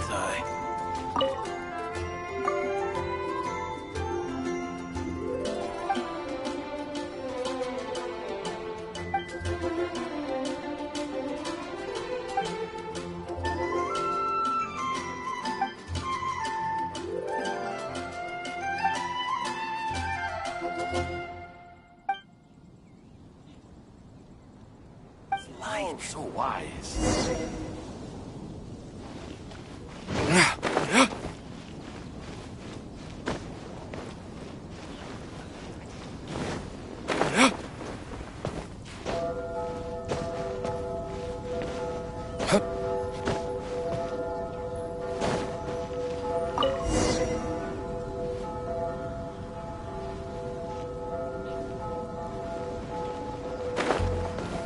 god's eye. Oh, so wise.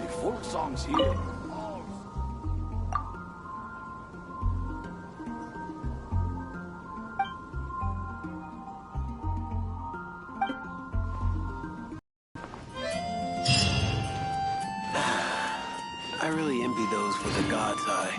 The folk songs here. I really envy those with a god's eye.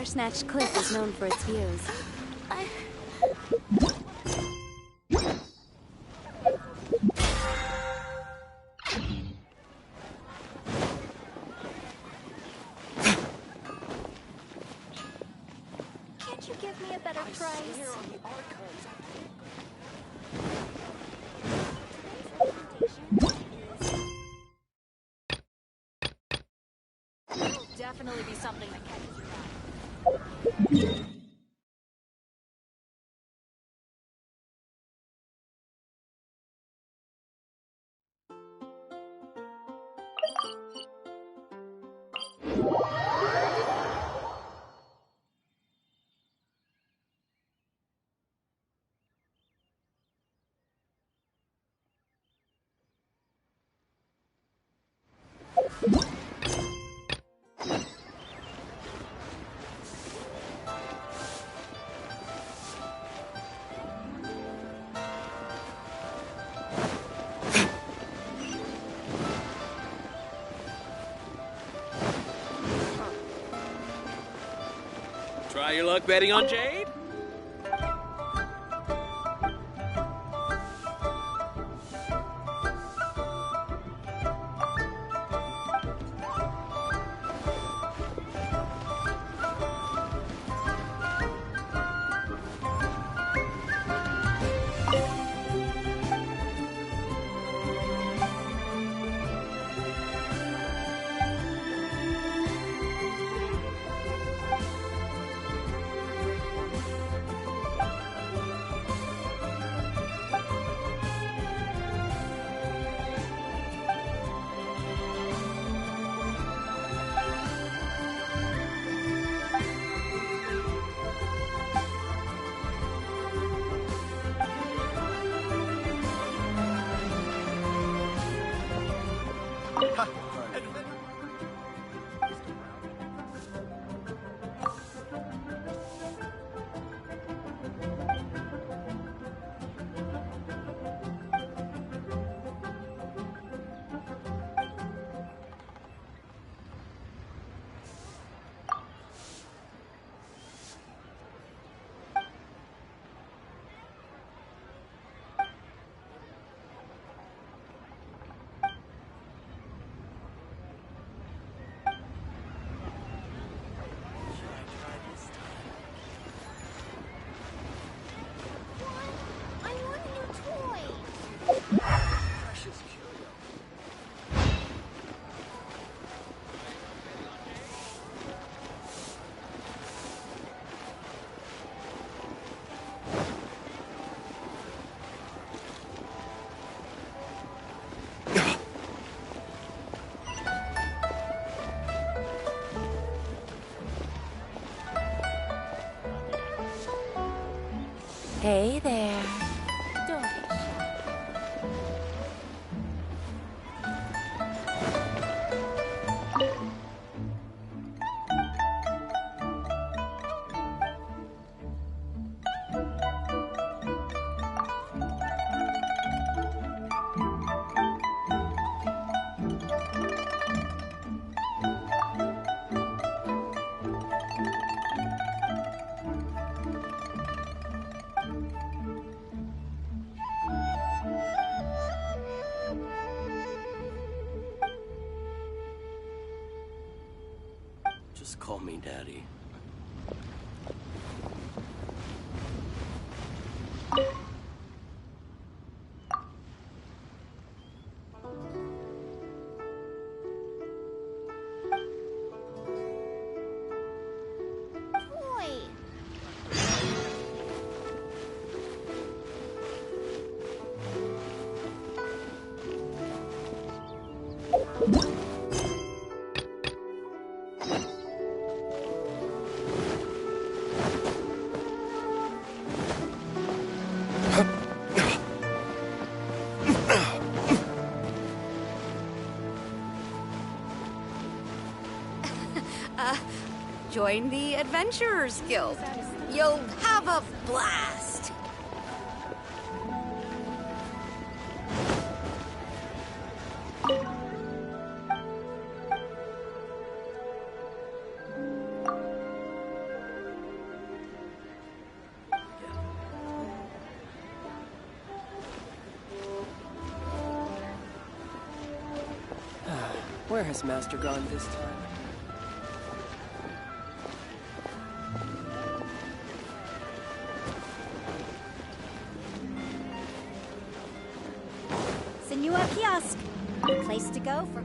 Snatch Cliff is known for its views. Can't you give me a better price? There'll definitely be something that catches your eye. Try your luck betting on Jade? Hey there. Don't be shy. Just call me Daddy. Toy. Join the Adventurers Guild. You'll have a blast. Where has Master gone this time? Senua Kiosk. The place to go for...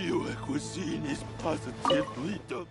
Your cuisine is positively dumb.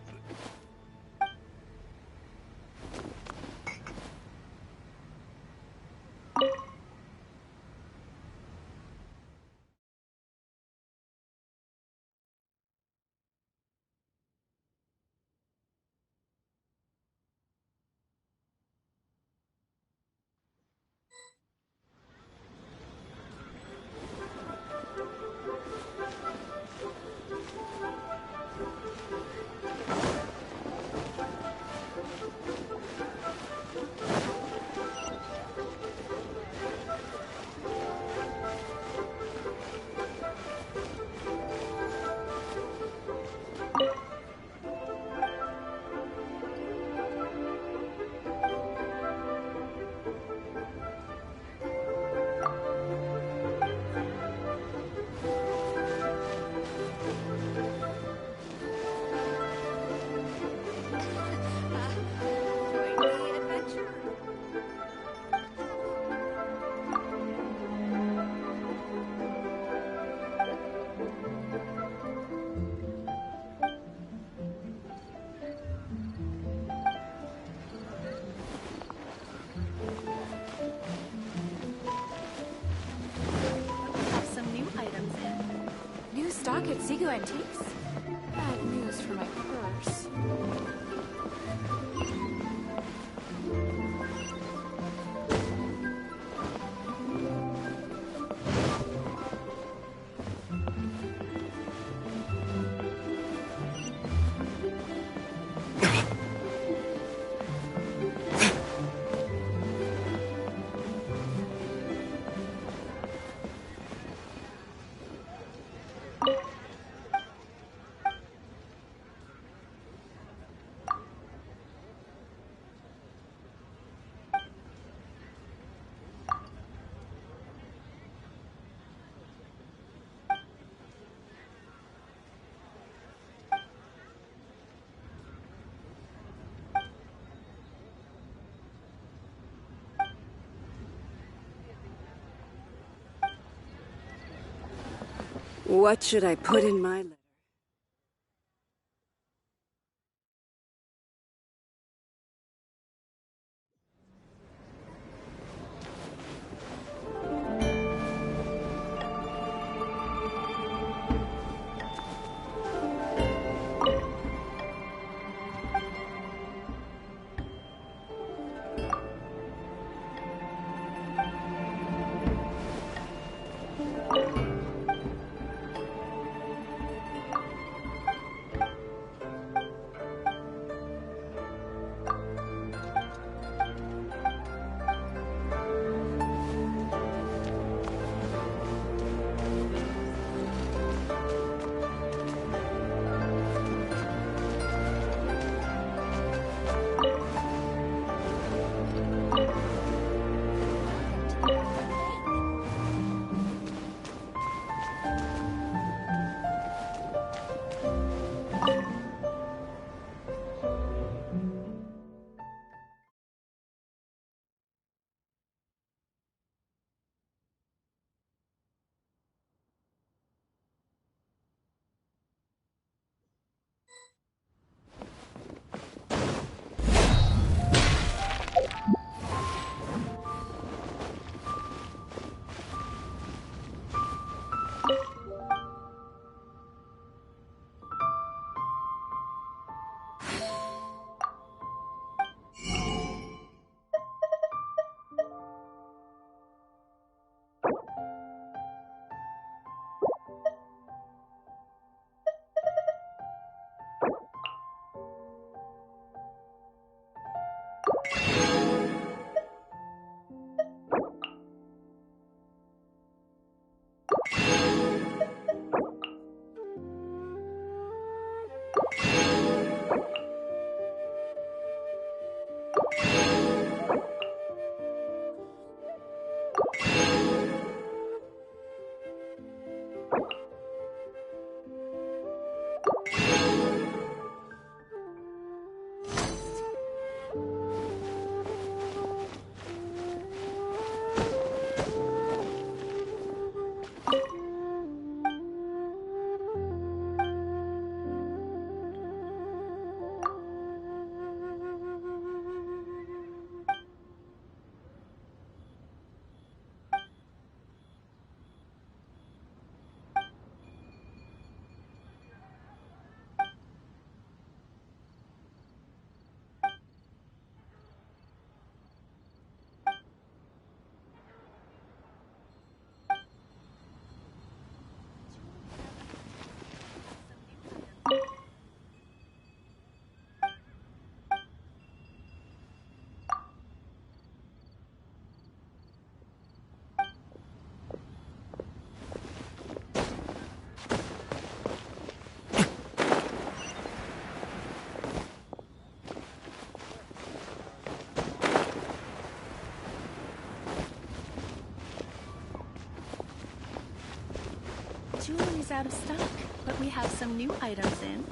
Back at Zigo Antiques? Bad news for my purse. What should I put in my letter? Jewelry's out of stock, but we have some new items in.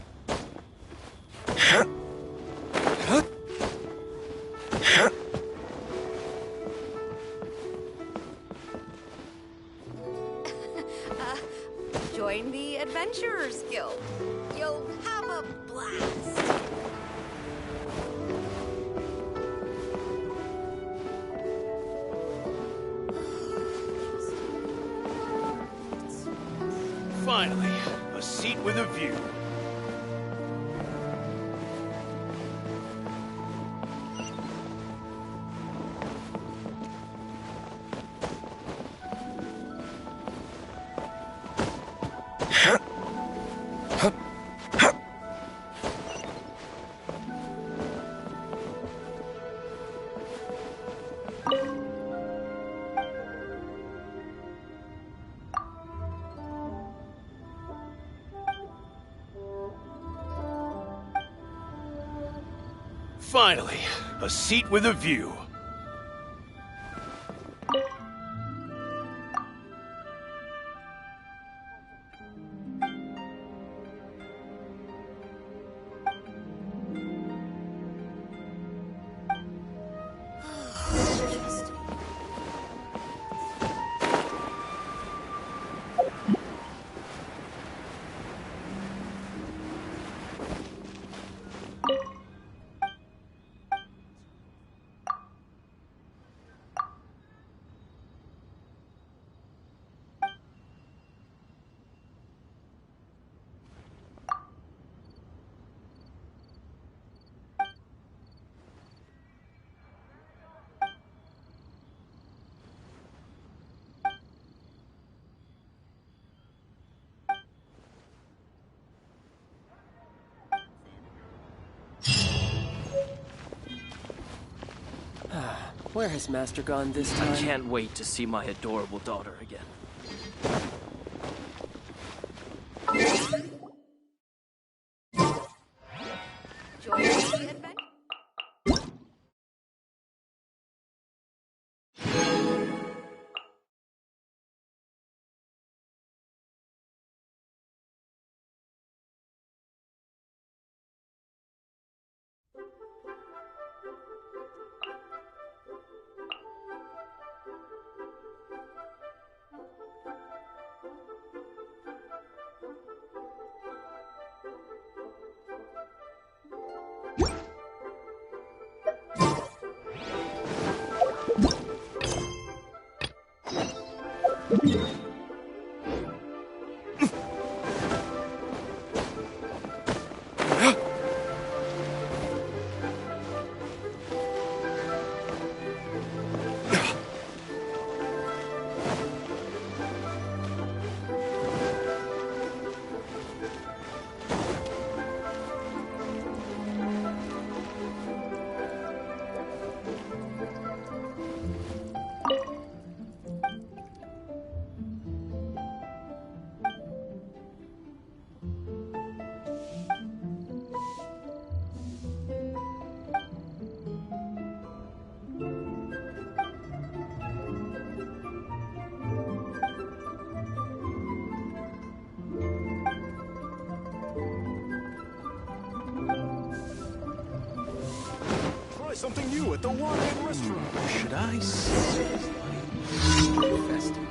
Join the Adventurers Guild. You'll have a blast. Finally, a seat with a view. Finally, a seat with a view. Where has Master gone this time? I can't wait to see my adorable daughter again. Join the adventure. Something new at the Wine Restaurant. Should I seriously? Festive.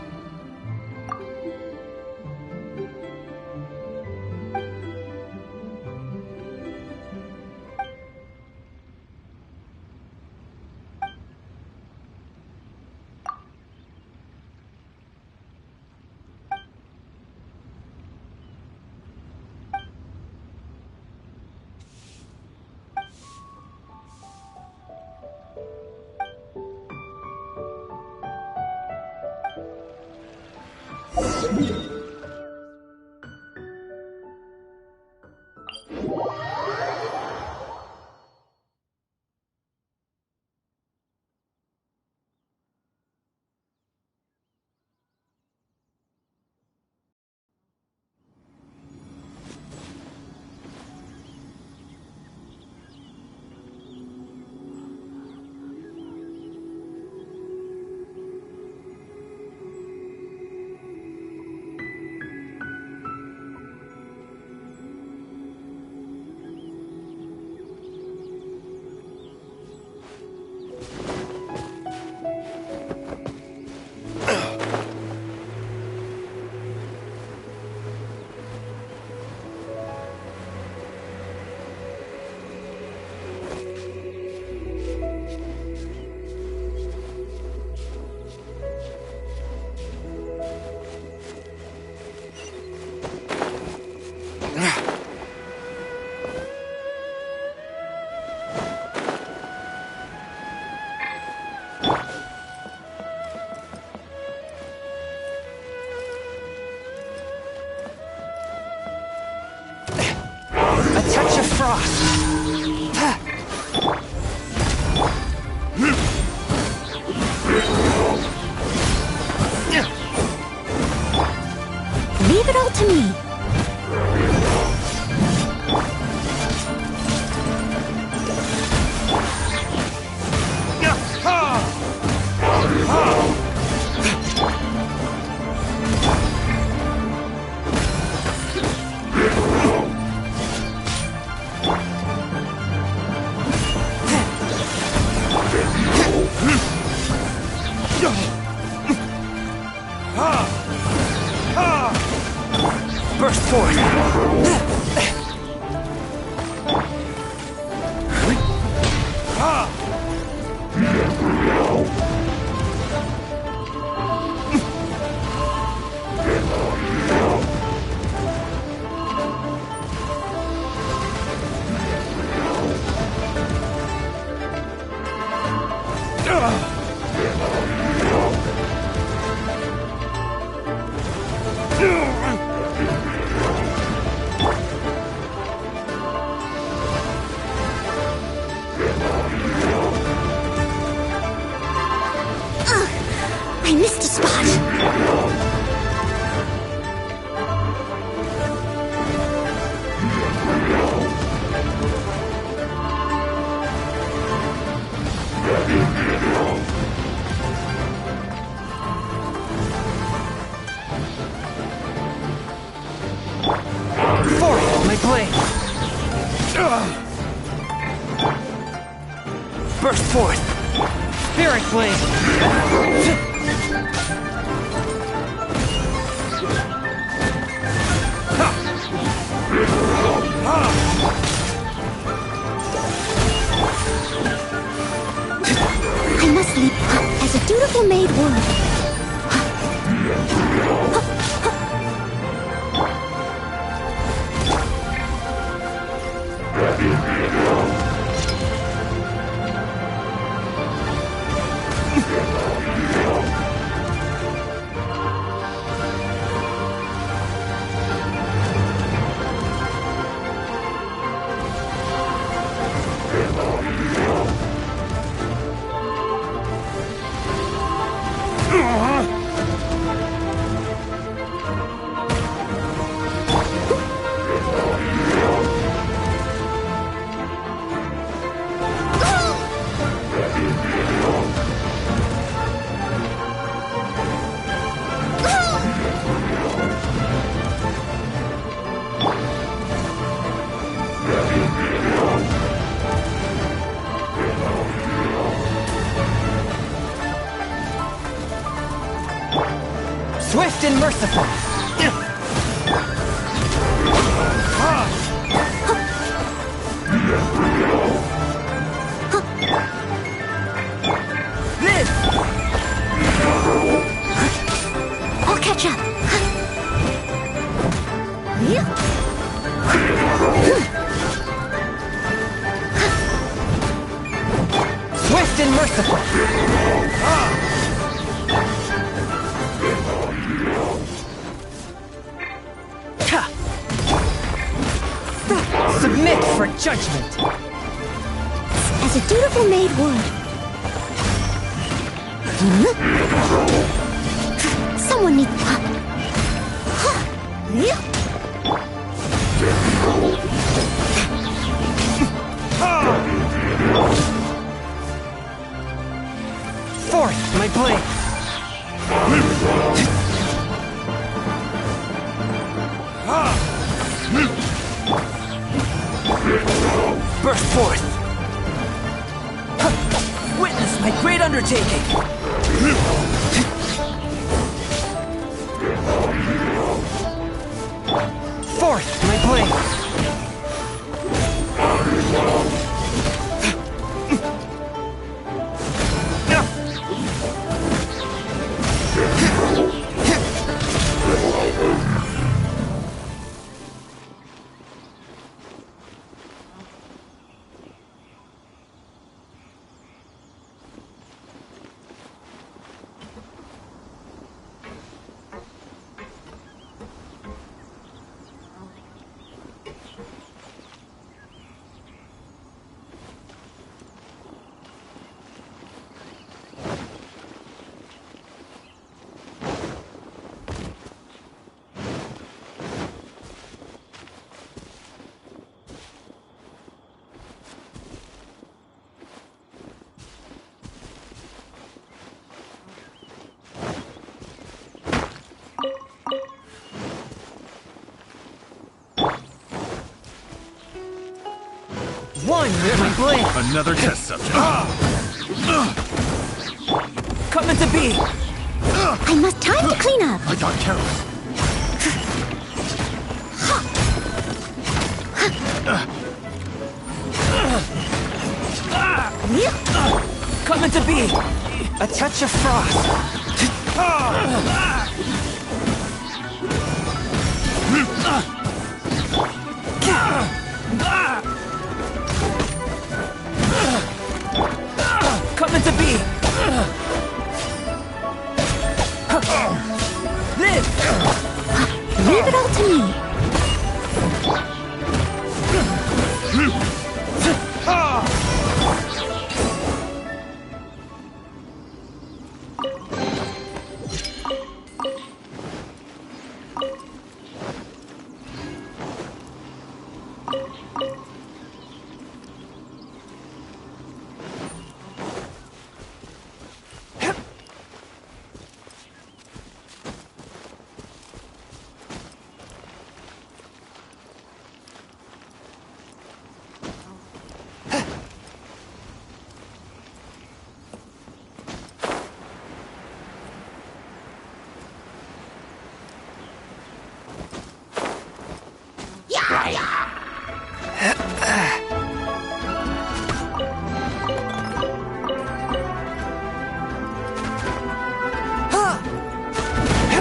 frost! Leave it all to me. Burst forth! I missed a spot. Forth, my blade! Burst forth! Spirit blade! I must leap as a dutiful maid would. Swift and merciful! Live! I'll catch up. Swift and merciful! Submit for judgment! As a dutiful maid would. Someone needs... Forth, my blade! Burst forth! Witness my great undertaking! Forth, my blade! One with my blade. Another test subject. Coming to be. I must time to clean up. I got careless. Coming to be. A touch of frost. Coming to be. Live. Leave it all to me.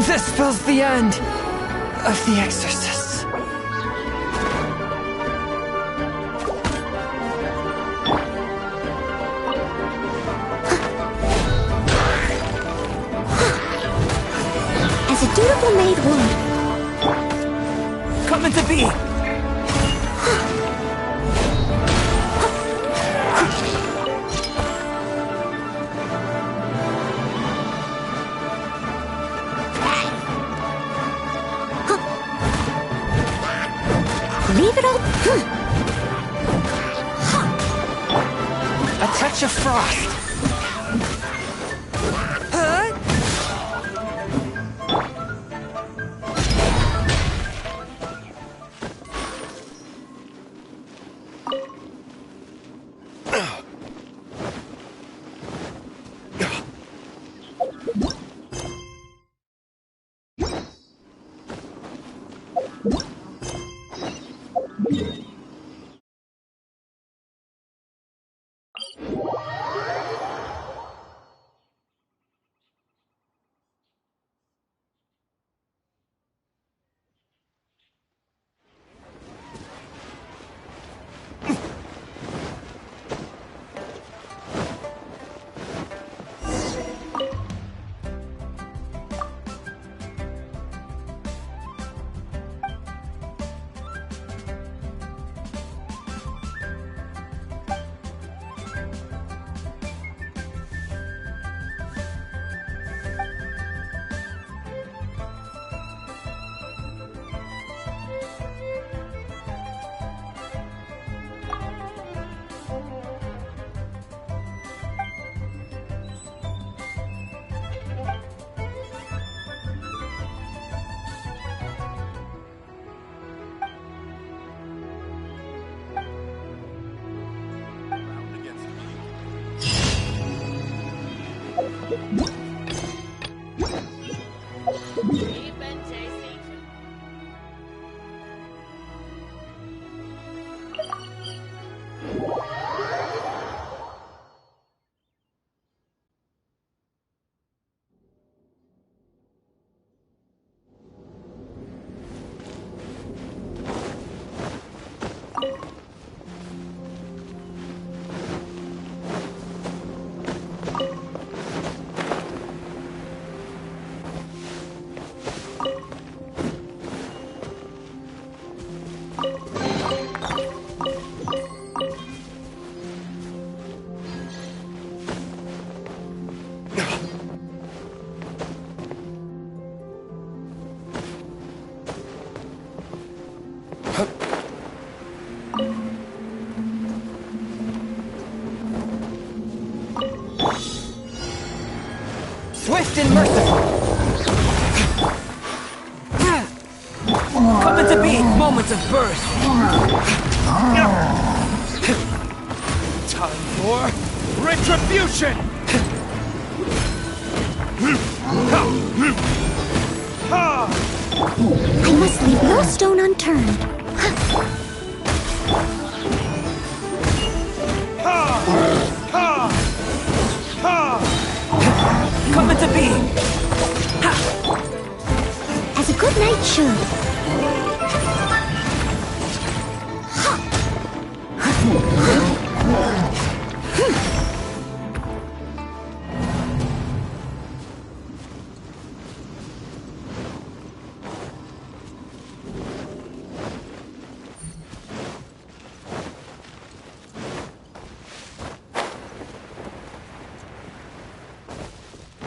This spells the end of the exorcists. As a dutiful maid would. Coming to be. Leave it all. A touch of frost. Swift and merciful. Coming to be moments of birth. Time for retribution! I must leave no stone unturned. Come into being! As a good knight should.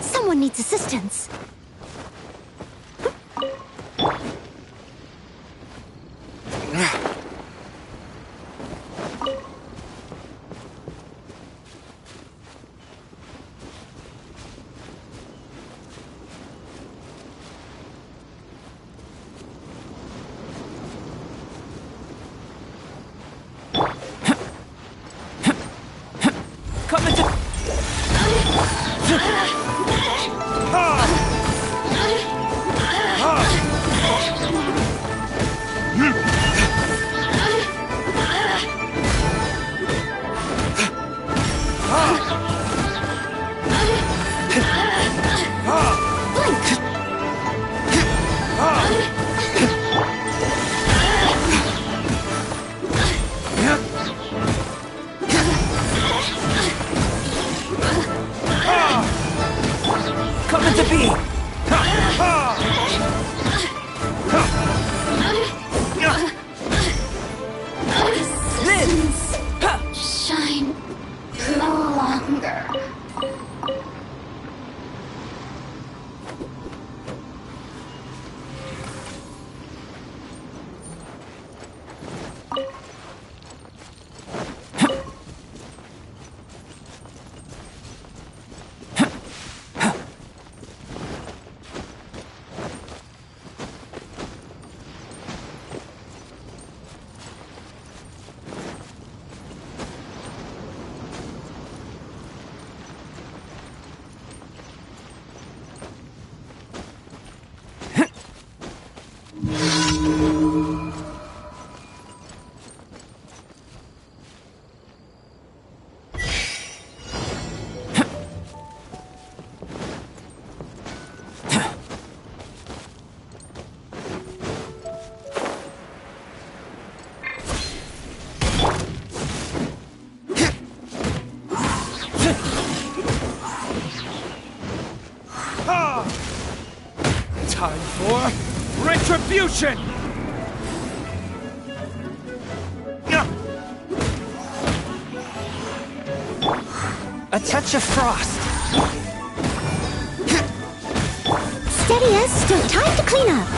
Someone needs assistance. Come into... Come into being! Shine no longer. Time for retribution! A touch of frost. Steady as still time to clean up.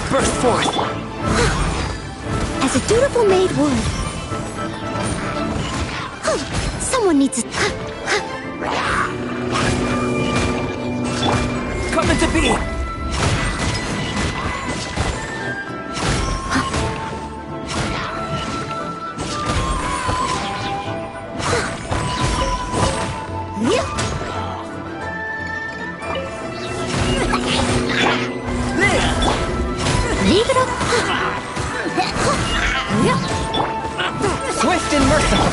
Burst forth! As a dutiful maid would. Someone needs to... Come into being! Leave it up. Swift and merciful!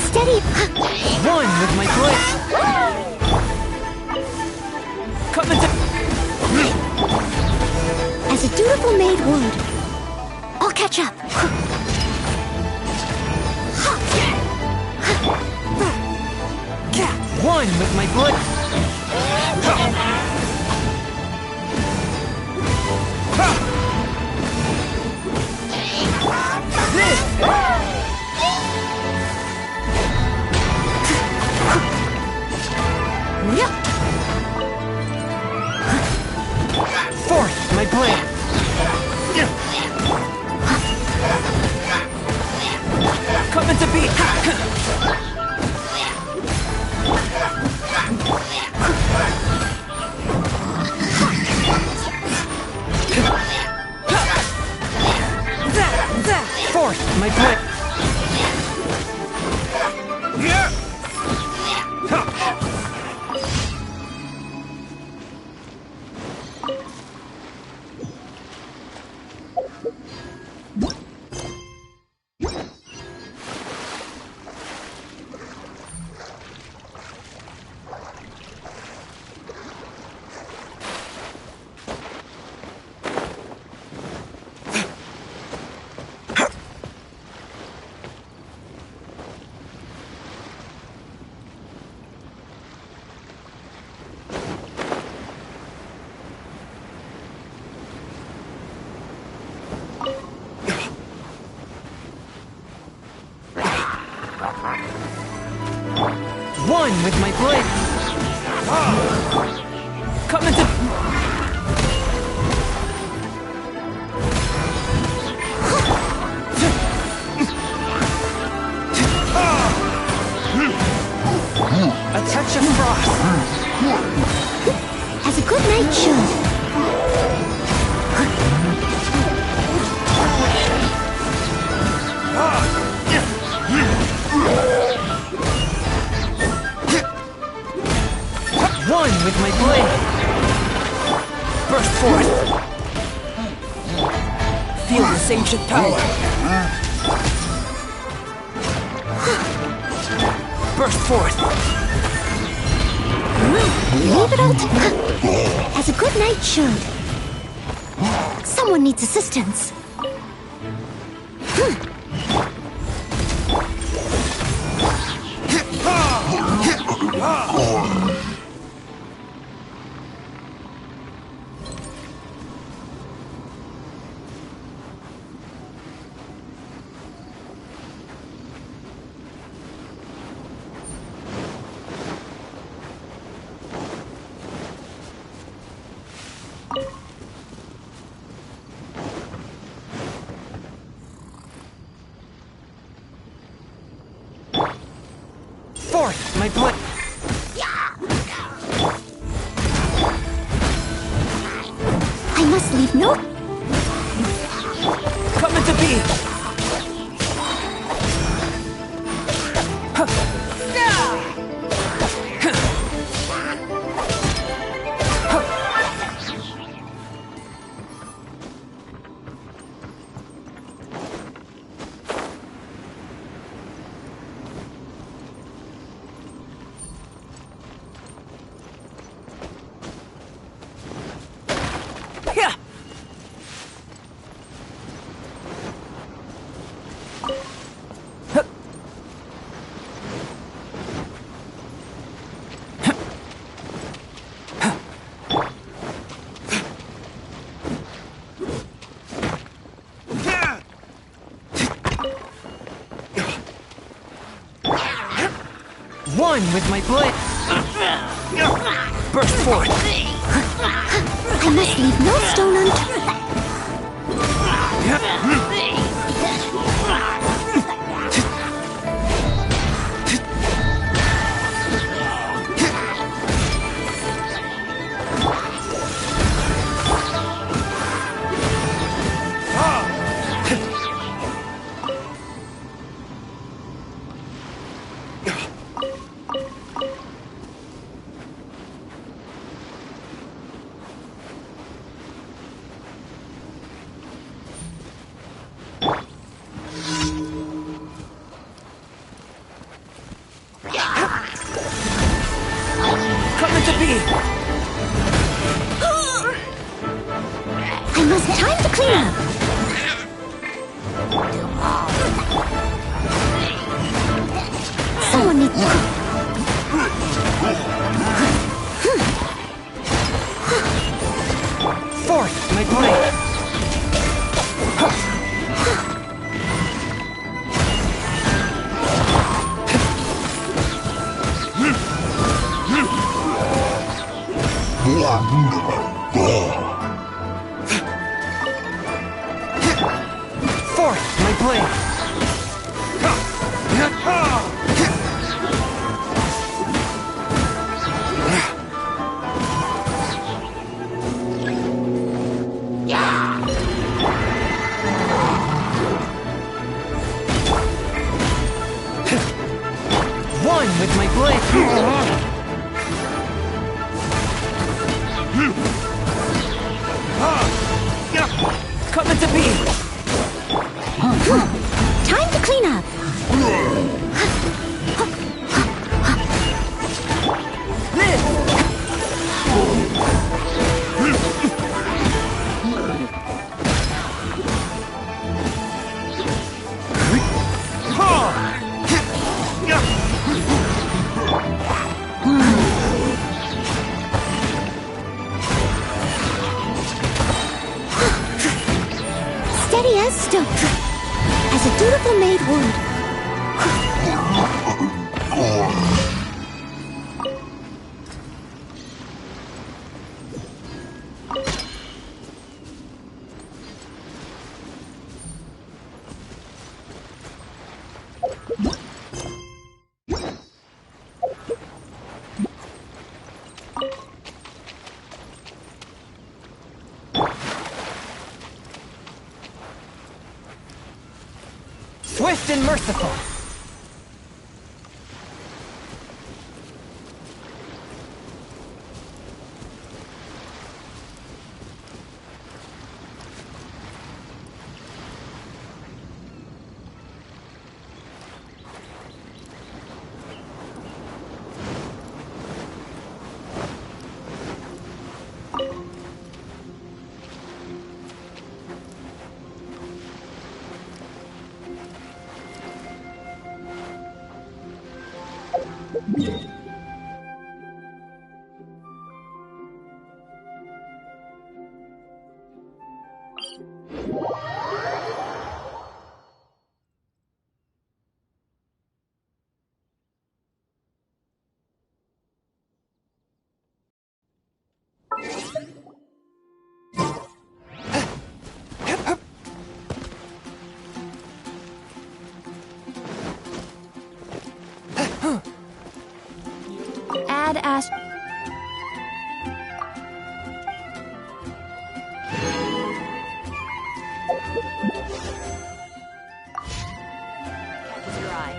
Steady. One with my blade! Come into... As a dutiful maid would. I'll catch up. One with my blade! Fourth, my blade! Come into being! Fourth, my blade! One with my blade! Come into... A touch of frost! As a good knight should. One with my blade! Burst forth! Feel this ancient power! Burst forth! Leave it all to... As a good knight should. Someone needs assistance. Forth, my blade! I must leave no... Come into being! One with my blade! Burst forth! I must leave no stone unturned. Come into being! I must time to clean up. Someone needs... Forth, my blade! Forth, my blade! One with my blade! Come into being! Time to clean up. Steady as stone, as a dutiful maid would. Swift and merciful! Add Ast. Catches your eye.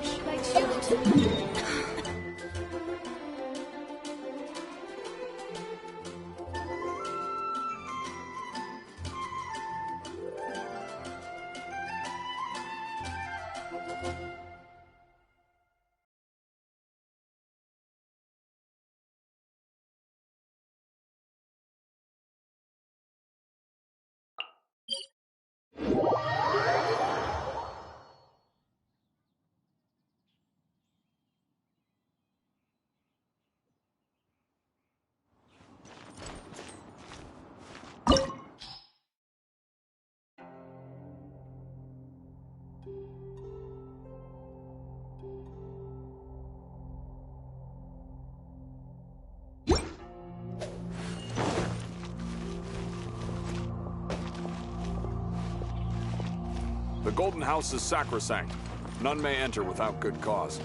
Should I shoot? The Golden House is sacrosanct. None may enter without good cause.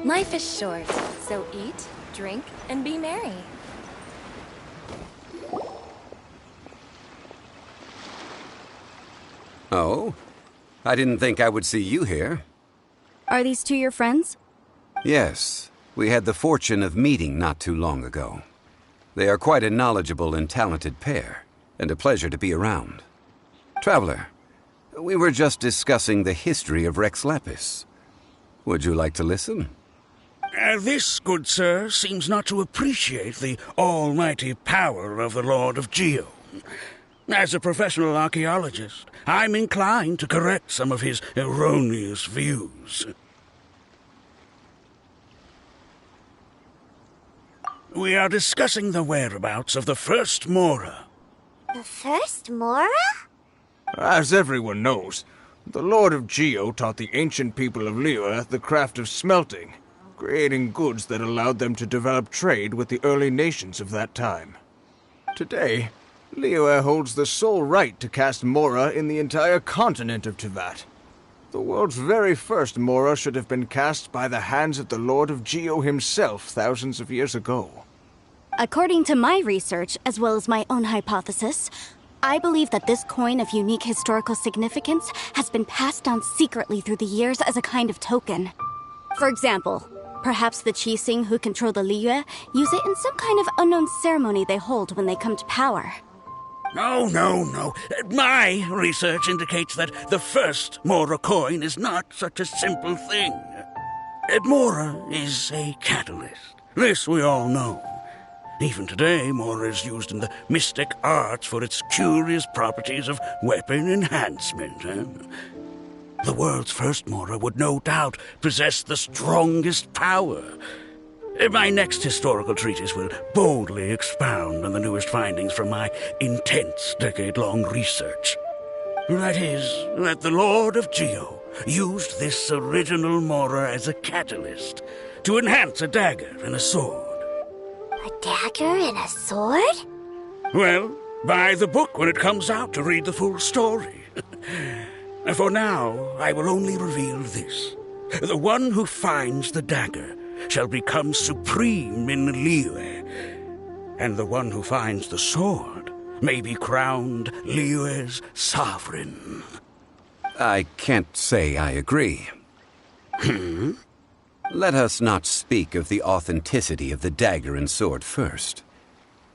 Life is short, so eat, drink, and be merry. Oh? I didn't think I would see you here. Are these two your friends? Yes. We had the fortune of meeting not too long ago. They are quite a knowledgeable and talented pair, and a pleasure to be around. Traveler, we were just discussing the history of Rex Lapis. Would you like to listen? This, good sir, seems not to appreciate the almighty power of the Lord of Geo. As a professional archaeologist, I'm inclined to correct some of his erroneous views. We are discussing the whereabouts of the first Mora. The first Mora? As everyone knows, the Lord of Geo taught the ancient people of Liyue the craft of smelting, creating goods that allowed them to develop trade with the early nations of that time. Today, Liyue holds the sole right to cast Mora in the entire continent of Teyvat. The world's very first Mora should have been cast by the hands of the Lord of Geo himself thousands of years ago. According to my research, as well as my own hypothesis, I believe that this coin of unique historical significance has been passed down secretly through the years as a kind of token. For example, perhaps the Qixing who control the Liyue use it in some kind of unknown ceremony they hold when they come to power. No. My research indicates that the first Mora coin is not such a simple thing. Mora is a catalyst. This we all know. Even today, Mora is used in the mystic arts for its curious properties of weapon enhancement. The world's first Mora would no doubt possess the strongest power. My next historical treatise will boldly expound on the newest findings from my intense decade-long research. That is, that the Lord of Geo used this original Mora as a catalyst to enhance a dagger and a sword. A dagger and a sword? Well, buy the book when it comes out to read the full story. For now, I will only reveal this. The one who finds the dagger shall become supreme in Liyue, and the one who finds the sword may be crowned Liyue's sovereign. I can't say I agree. Let us not speak of the authenticity of the dagger and sword first.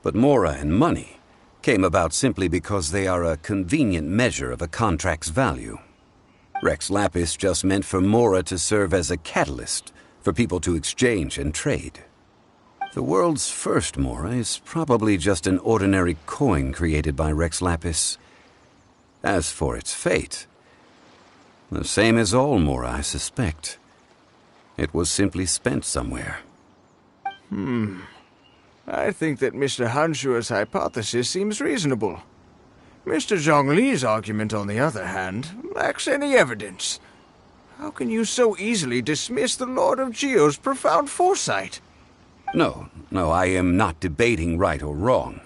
But Mora and money came about simply because they are a convenient measure of a contract's value. Rex Lapis just meant for Mora to serve as a catalyst for people to exchange and trade. The world's first Mora is probably just an ordinary coin created by Rex Lapis. As for its fate, the same as all Mora, I suspect. It was simply spent somewhere. I think that Mr. Hanshua's hypothesis seems reasonable. Mr. Zhongli's argument, on the other hand, lacks any evidence. How can you so easily dismiss the Lord of Geo's profound foresight? No, I am not debating right or wrong.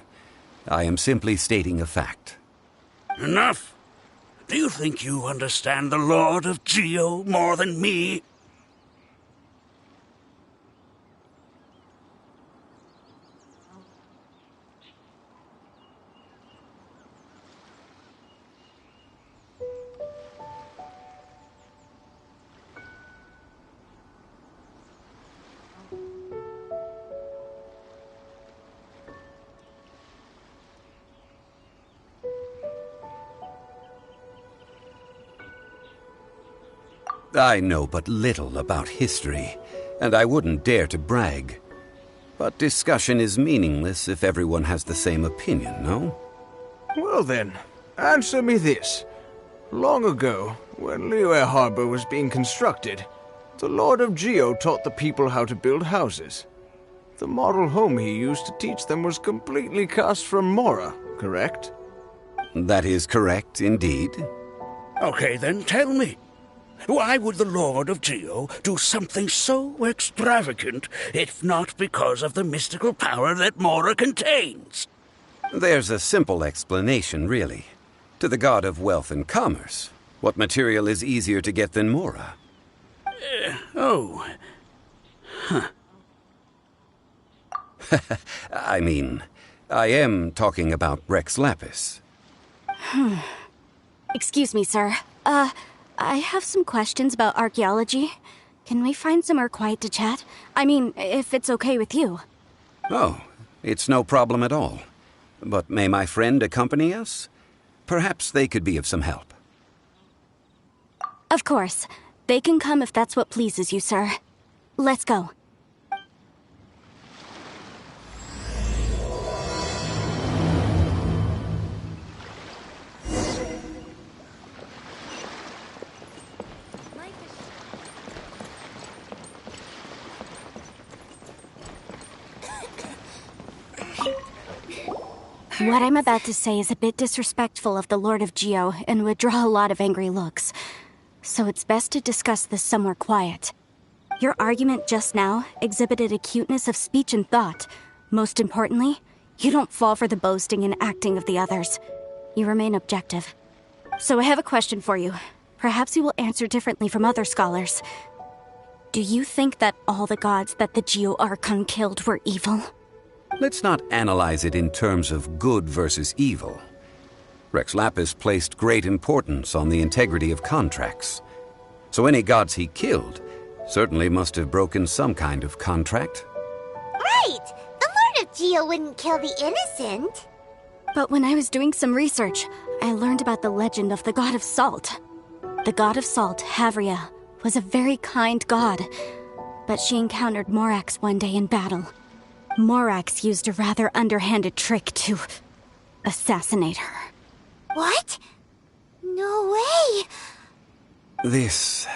I am simply stating a fact. Enough! Do you think you understand the Lord of Geo more than me? I know but little about history, and I wouldn't dare to brag. But discussion is meaningless if everyone has the same opinion, no? Well then, answer me this. Long ago, when Liyue Harbor was being constructed, the Lord of Geo taught the people how to build houses. The model home he used to teach them was completely cast from Mora, correct? That is correct, indeed. Okay, then tell me. Why would the Lord of Geo do something so extravagant if not because of the mystical power that Mora contains? There's a simple explanation, really. To the god of wealth and commerce, what material is easier to get than Mora? Huh. I mean, I am talking about Rex Lapis. Excuse me, sir. I have some questions about archaeology. Can we find somewhere quiet to chat? I mean, if it's okay with you. Oh, it's no problem at all. But may my friend accompany us? Perhaps they could be of some help. Of course. They can come if that's what pleases you, sir. Let's go. What I'm about to say is a bit disrespectful of the Lord of Geo and would draw a lot of angry looks. So it's best to discuss this somewhere quiet. Your argument just now exhibited acuteness of speech and thought. Most importantly, you don't fall for the boasting and acting of the others. You remain objective. So I have a question for you. Perhaps you will answer differently from other scholars. Do you think that all the gods that the Geo Archon killed were evil? Let's not analyze it in terms of good versus evil. Rex Lapis placed great importance on the integrity of contracts. So any gods he killed certainly must have broken some kind of contract. Right! The Lord of Geo wouldn't kill the innocent. But when I was doing some research, I learned about the legend of the god of salt. The god of salt, Havria, was a very kind god, but she encountered Morax one day in battle. Morax used a rather underhanded trick to assassinate her. What? No way! This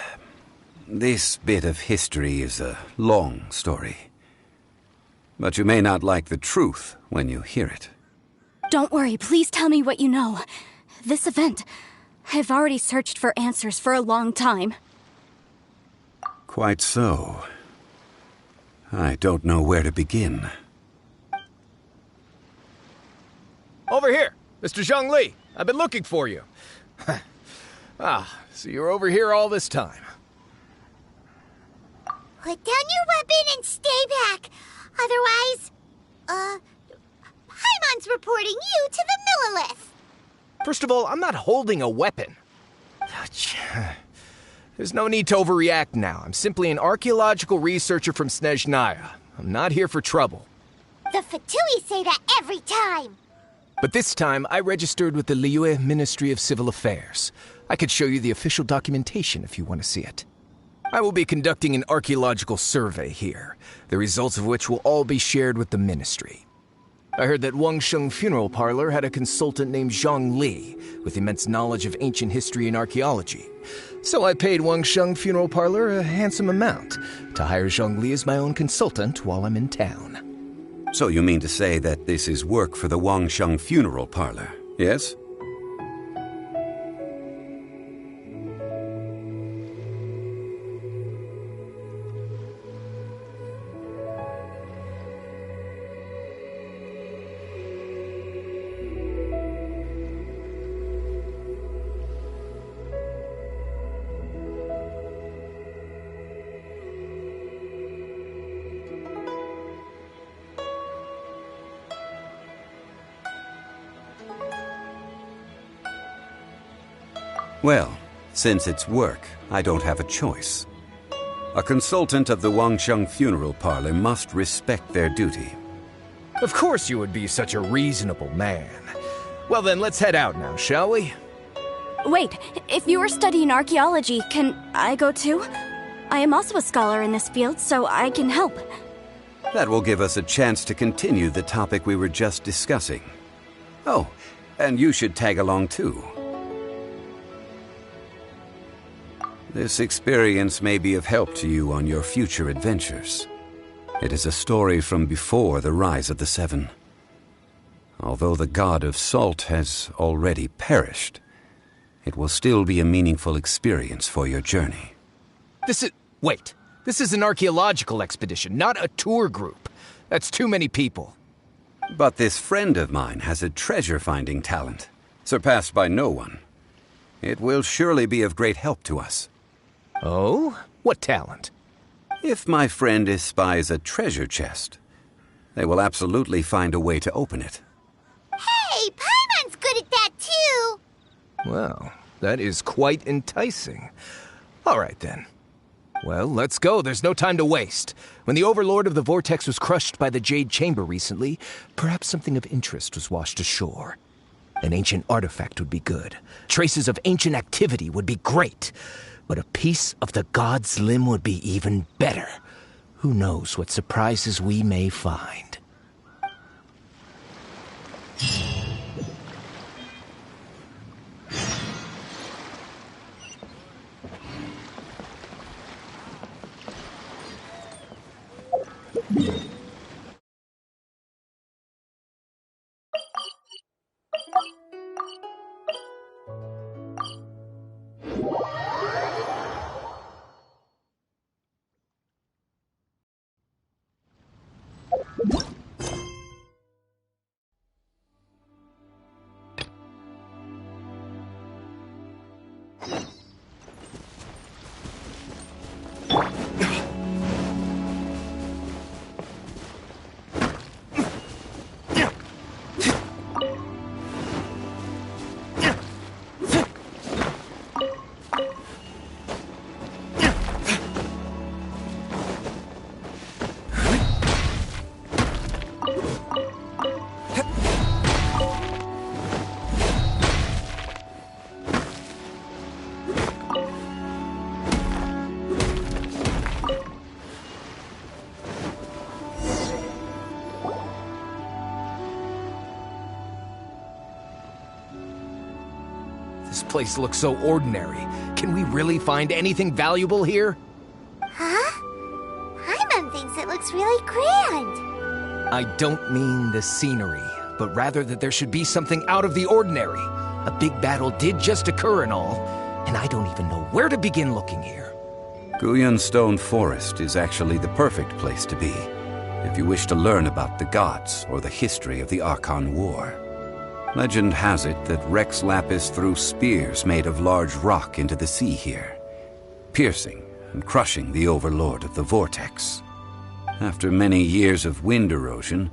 bit of history is a long story. But you may not like the truth when you hear it. Don't worry, please tell me what you know. This event, I've already searched for answers for a long time. Quite so. I don't know where to begin. Over here, Mr. Zhongli. I've been looking for you. So you're over here all this time. Put down your weapon and stay back. Otherwise, Paimon's reporting you to the Millilith. First of all, I'm not holding a weapon. There's no need to overreact now. I'm simply an archaeological researcher from Snezhnaya. I'm not here for trouble. The Fatui say that every time. But this time, I registered with the Liyue Ministry of Civil Affairs. I could show you the official documentation if you want to see it. I will be conducting an archaeological survey here, the results of which will all be shared with the ministry. I heard that Wangsheng Funeral Parlor had a consultant named Zhang Li, with immense knowledge of ancient history and archaeology. So I paid Wangsheng Funeral Parlor a handsome amount to hire Zhang Li as my own consultant while I'm in town. So you mean to say that this is work for the Wangsheng Funeral Parlor, yes? Well, since it's work, I don't have a choice. A consultant of the Wangsheng Funeral Parlor must respect their duty. Of course you would be such a reasonable man. Well then, let's head out now, shall we? Wait, if you are studying archaeology, can I go too? I am also a scholar in this field, so I can help. That will give us a chance to continue the topic we were just discussing. Oh, and you should tag along too. This experience may be of help to you on your future adventures. It is a story from before the rise of the Seven. Although the god of salt has already perished, it will still be a meaningful experience for your journey. Wait. This is an archaeological expedition, not a tour group. That's too many people. But this friend of mine has a treasure-finding talent, surpassed by no one. It will surely be of great help to us. Oh? What talent? If my friend espies a treasure chest, they will absolutely find a way to open it. Hey, Paimon's good at that too! Well, that is quite enticing. All right, then. Well, let's go. There's no time to waste. When the Overlord of the Vortex was crushed by the Jade Chamber recently, perhaps something of interest was washed ashore. An ancient artifact would be good. Traces of ancient activity would be great. But a piece of the God's limb would be even better. Who knows what surprises we may find. This place looks so ordinary. Can we really find anything valuable here? Huh? Paimon thinks it looks really grand. I don't mean the scenery, but rather that there should be something out of the ordinary. A big battle did just occur and all, and I don't even know where to begin looking here. Guyun Stone Forest is actually the perfect place to be, if you wish to learn about the gods or the history of the Archon War. Legend has it that Rex Lapis threw spears made of large rock into the sea here, piercing and crushing the Overlord of the Vortex. After many years of wind erosion,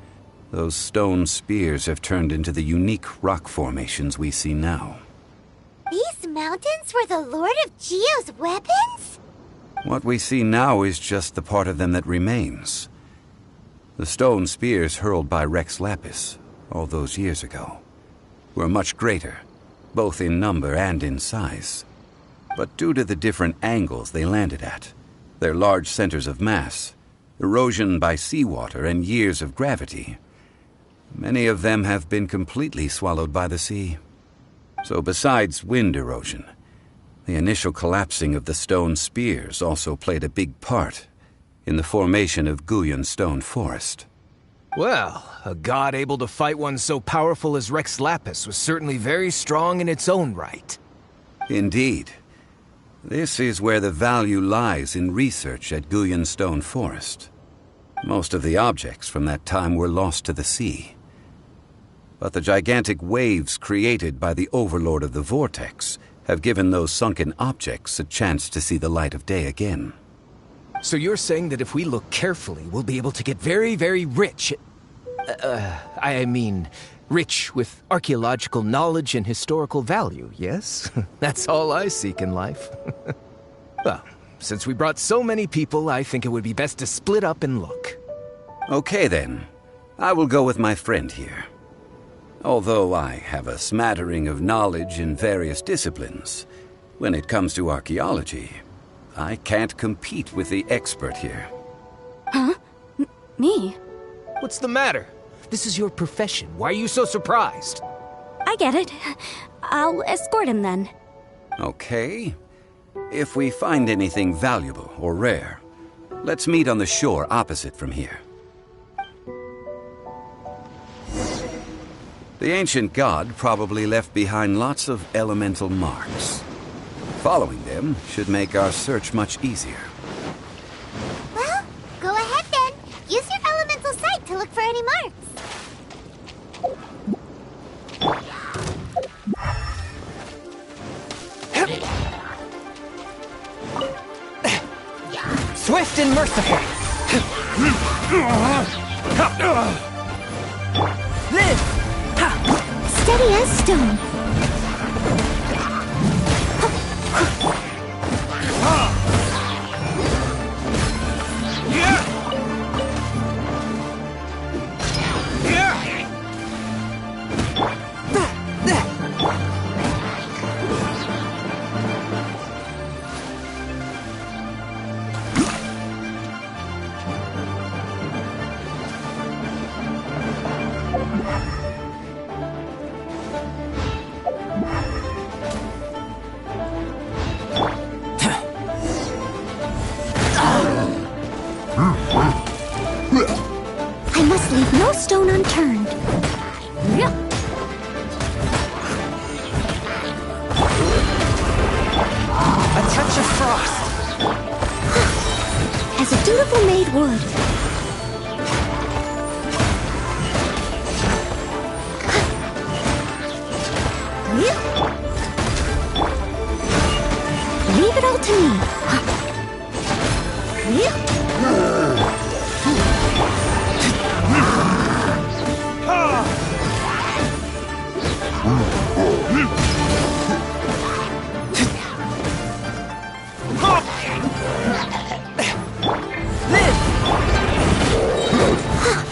those stone spears have turned into the unique rock formations we see now. These mountains were the Lord of Geo's weapons? What we see now is just the part of them that remains. The stone spears hurled by Rex Lapis all those years ago were much greater, both in number and in size. But due to the different angles they landed at, their large centers of mass, erosion by seawater, and years of gravity, many of them have been completely swallowed by the sea. So besides wind erosion, the initial collapsing of the stone spears also played a big part in the formation of Guyun Stone Forest. Well, a god able to fight one so powerful as Rex Lapis was certainly very strong in its own right. Indeed. This is where the value lies in research at Guyun Stone Forest. Most of the objects from that time were lost to the sea. But the gigantic waves created by the Overlord of the Vortex have given those sunken objects a chance to see the light of day again. So you're saying that if we look carefully, we'll be able to get very, very rich. I mean, rich with archaeological knowledge and historical value, yes? That's all I seek in life. Well, since we brought so many people, I think it would be best to split up and look. Okay then. I will go with my friend here. Although I have a smattering of knowledge in various disciplines, when it comes to archaeology, I can't compete with the expert here. Huh? Me? What's the matter? This is your profession. Why are you so surprised? I get it. I'll escort him then. Okay. If we find anything valuable or rare, let's meet on the shore opposite from here. The ancient god probably left behind lots of elemental marks. Following them should make our search much easier. Well, go ahead then. Use your elemental sight to look for any marks. Swift and merciful. Live! Steady as stone. I must leave no stone unturned. A touch of frost. As a dutiful maid would. Leave it all to me.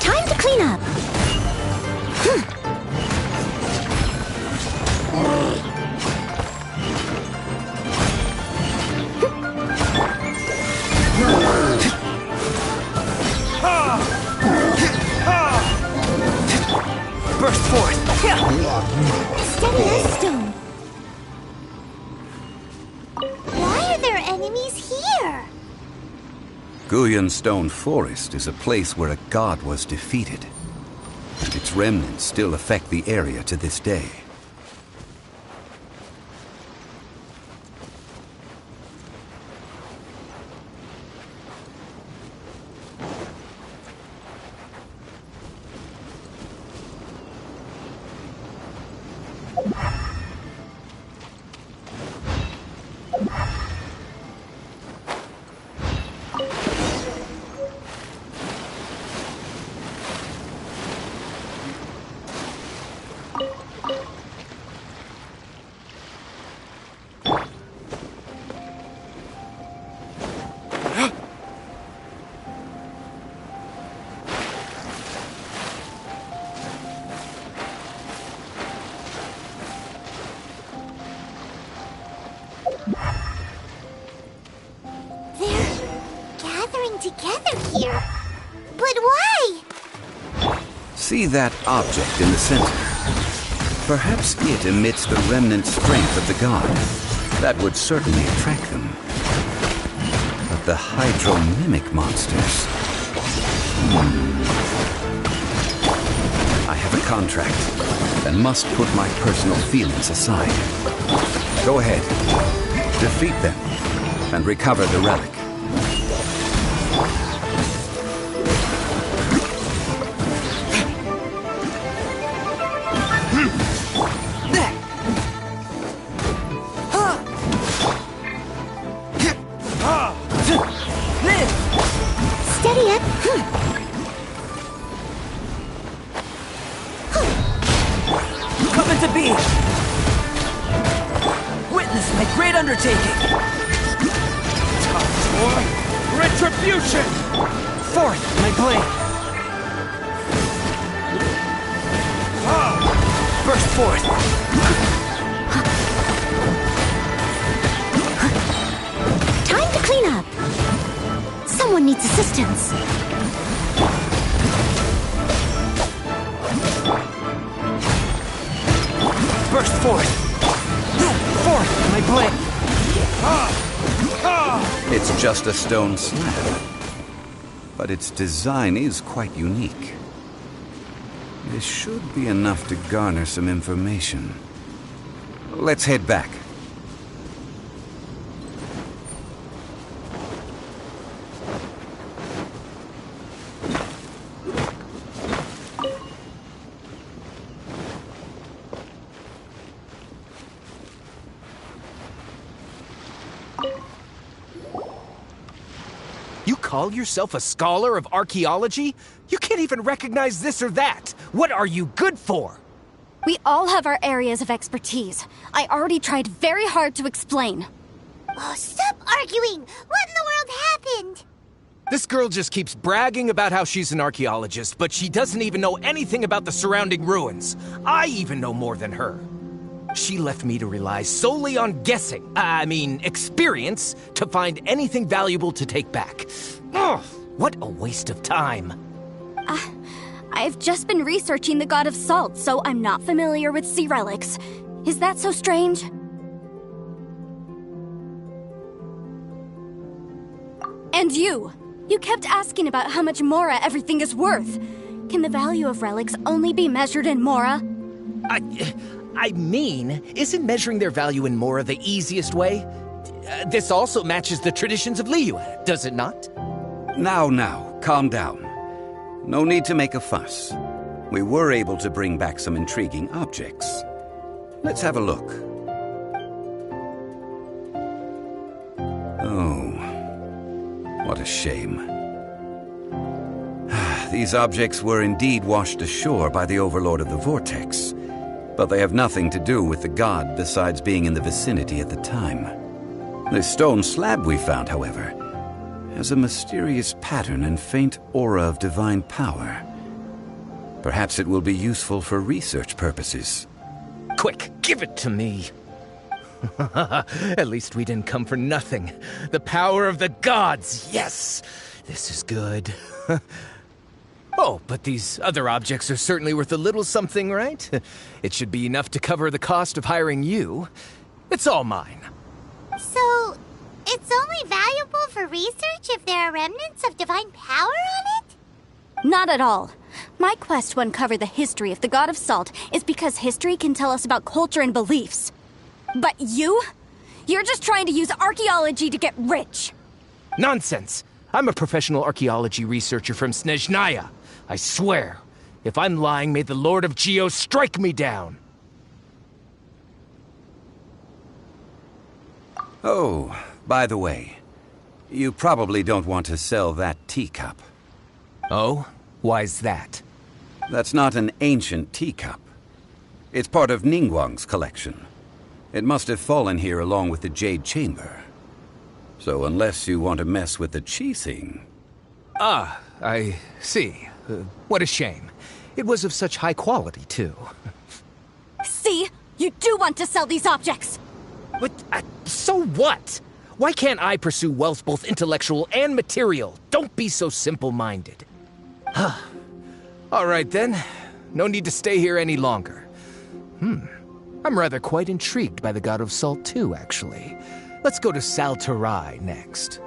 Time to clean up. Burst forth. Steady as stone. Why are there enemies here? Guyan Stone Forest is a place where a god was defeated, and its remnants still affect the area to this day. Together here. But why? See that object in the center? Perhaps it emits the remnant strength of the god. That would certainly attract them. But the hydro-mimic monsters... I have a contract and must put my personal feelings aside. Go ahead. Defeat them and recover the relic. Steady up. Coming to be. Witness my great undertaking. Time for retribution. Forth my blade. Burst forth. Time to clean up. Someone needs assistance. Burst forth. Forth my blade. It's just a stone slab, but its design is quite unique. This should be enough to garner some information. Let's head back. You call yourself a scholar of archaeology? You can't even recognize this or that. What are you good for? We all have our areas of expertise. I already tried very hard to explain. Oh, stop arguing! What in the world happened? This girl just keeps bragging about how she's an archaeologist, but she doesn't even know anything about the surrounding ruins. I even know more than her. She left me to rely solely on guessing, experience, to find anything valuable to take back. Ugh, what a waste of time. I've just been researching the God of Salt, so I'm not familiar with sea relics. Is that so strange? And you kept asking about how much Mora everything is worth. Can the value of relics only be measured in Mora? Isn't measuring their value in Mora the easiest way? This also matches the traditions of Liyue, does it not? Now, calm down. No need to make a fuss. We were able to bring back some intriguing objects. Let's have a look. Oh, what a shame. These objects were indeed washed ashore by the Overlord of the Vortex, but they have nothing to do with the god besides being in the vicinity at the time. The stone slab we found, however, has a mysterious pattern and faint aura of divine power. Perhaps it will be useful for research purposes. Quick, give it to me. At least we didn't come for nothing. The power of the gods, yes! This is good. Oh, but these other objects are certainly worth a little something, right? It should be enough to cover the cost of hiring you. It's all mine. So, it's only valuable for research if there are remnants of divine power on it? Not at all. My quest to uncover the history of the God of Salt is because history can tell us about culture and beliefs. But you're just trying to use archaeology to get rich. Nonsense! I'm a professional archaeology researcher from Snezhnaya. I swear, if I'm lying, may the Lord of Geo strike me down. Oh, by the way, you probably don't want to sell that teacup. Oh? Why's that? That's not an ancient teacup. It's part of Ningguang's collection. It must have fallen here along with the Jade Chamber. So unless you want to mess with the Qixing... Ah, I see. What a shame. It was of such high quality, too. See? You do want to sell these objects! But, so what? Why can't I pursue wealth both intellectual and material? Don't be so simple-minded. All right, then. No need to stay here any longer. I'm rather quite intrigued by the God of Salt, too, actually. Let's go to Saltarai next.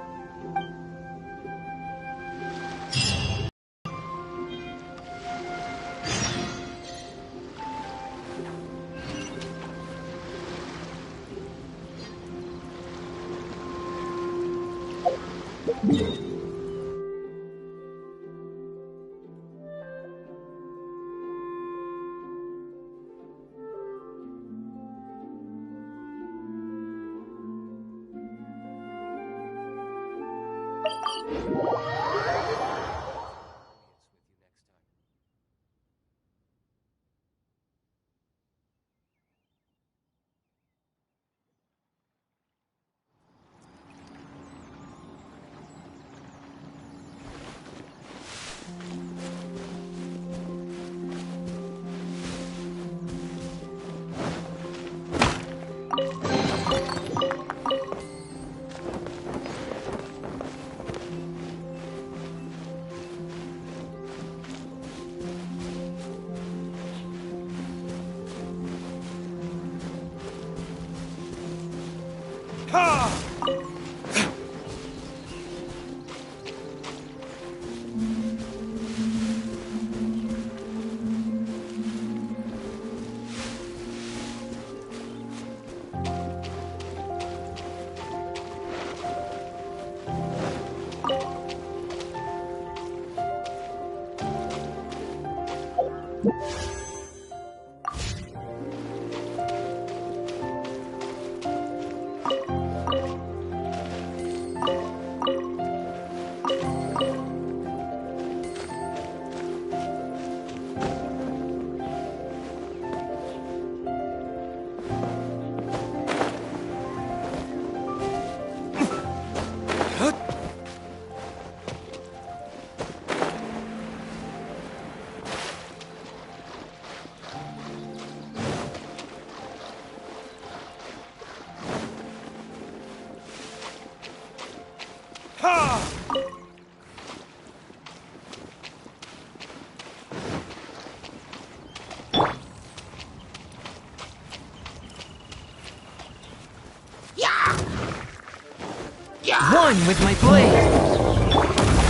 One with my blade.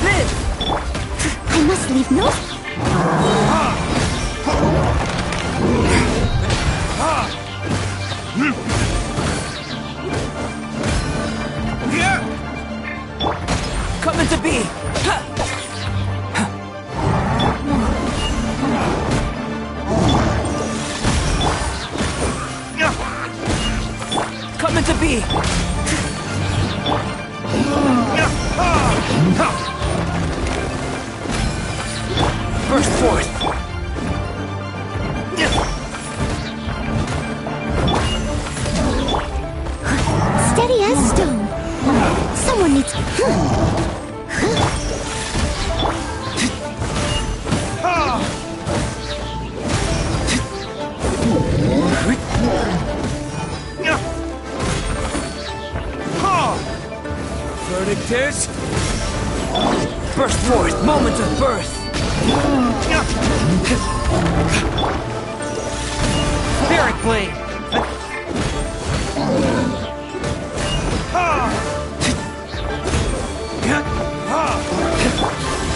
Live! I must leave no... Coming to be! Coming to be! Burst forth! Steady as stone. Someone needs... Verdict is... Burst forth! Moment of birth! Spirit blade!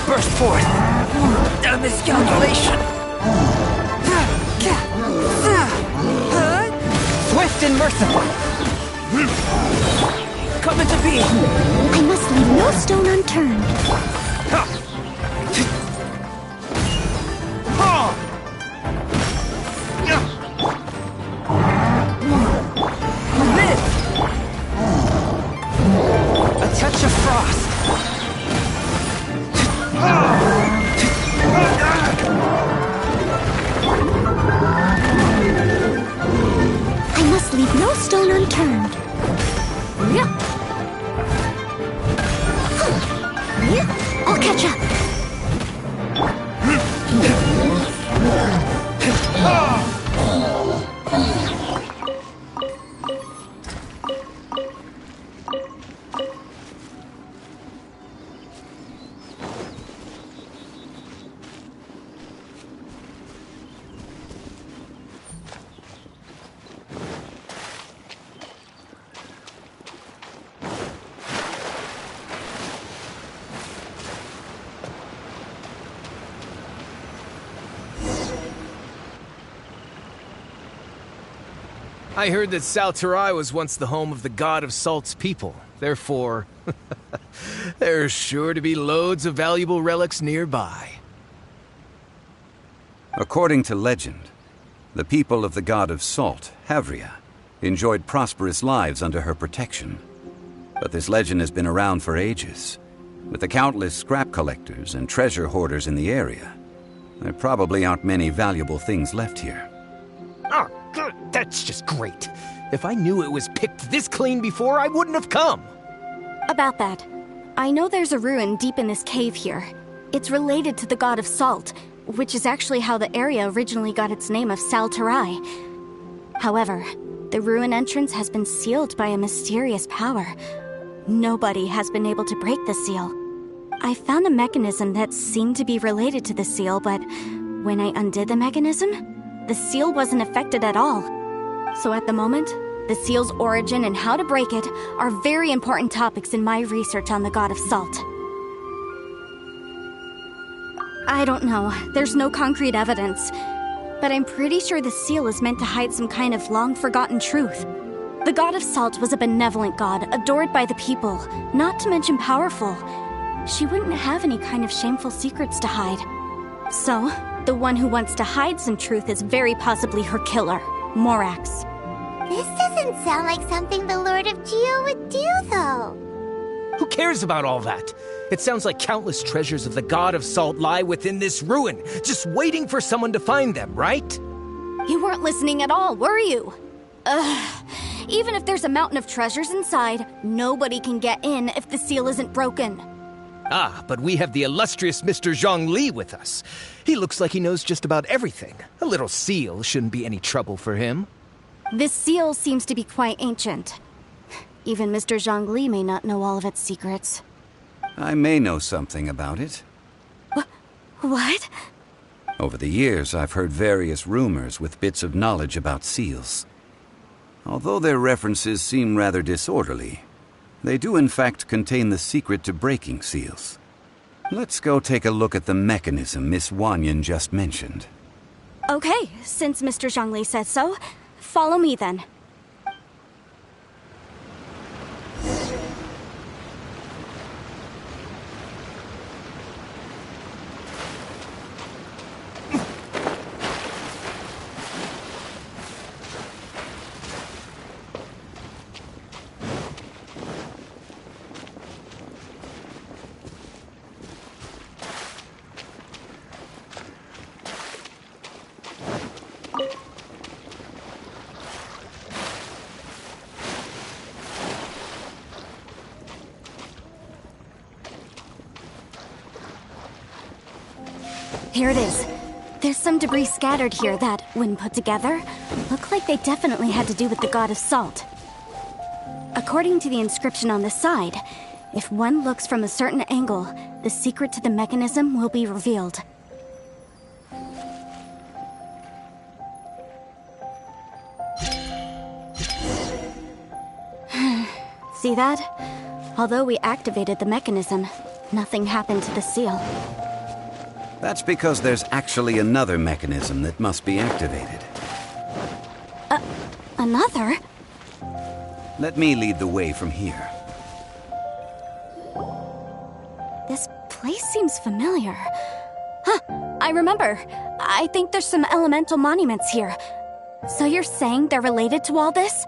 Burst forth! A miscalculation! Swift and merciful! Coming to be! I must leave no stone unturned. Live! A touch of frost! I must leave no stone unturned. I'll catch up. I heard that Salterai was once the home of the god of Salt's people. Therefore, there's sure to be loads of valuable relics nearby. According to legend, the people of the god of Salt, Havria, enjoyed prosperous lives under her protection. But this legend has been around for ages. With the countless scrap collectors and treasure hoarders in the area, there probably aren't many valuable things left here. Oh, good. That's just great. If I knew it was picked this clean before, I wouldn't have come. About that, I know there's a ruin deep in this cave here. It's related to the god of Salt, which is actually how the area originally got its name of Salterai. However, the ruin entrance has been sealed by a mysterious power. Nobody has been able to break the seal. I found a mechanism that seemed to be related to the seal, but when I undid the mechanism, the seal wasn't affected at all. So at the moment, the seal's origin and how to break it are very important topics in my research on the god of Salt. I don't know, there's no concrete evidence, but I'm pretty sure the seal is meant to hide some kind of long-forgotten truth. The god of Salt was a benevolent god, adored by the people, not to mention powerful. She wouldn't have any kind of shameful secrets to hide. So, the one who wants to hide some truth is very possibly her killer, Morax. This doesn't sound like something the Lord of Geo would do, though. Who cares about all that? It sounds like countless treasures of the god of Salt lie within this ruin, just waiting for someone to find them, right? You weren't listening at all, were you? Even if there's a mountain of treasures inside, nobody can get in if the seal isn't broken. Ah, but we have the illustrious Mr. Zhongli with us. He looks like he knows just about everything. A little seal shouldn't be any trouble for him. This seal seems to be quite ancient. Even Mr. Zhongli may not know all of its secrets. I may know something about it. What? Over the years, I've heard various rumors with bits of knowledge about seals. Although their references seem rather disorderly, They do in fact contain the secret to breaking seals. Let's go take a look at the mechanism Miss Wanyan just mentioned. Okay, since Mr. Zhongli says so, follow me then. Here it is. There's some debris scattered here that, when put together, look like they definitely had to do with the god of salt. According to the inscription on the side, if one looks from a certain angle, the secret to the mechanism will be revealed. See that? Although we activated the mechanism, nothing happened to the seal. That's because there's actually another mechanism that must be activated. Another? Let me lead the way from here. This place seems familiar. Huh, I remember. I think there's some elemental monuments here. So you're saying they're related to all this?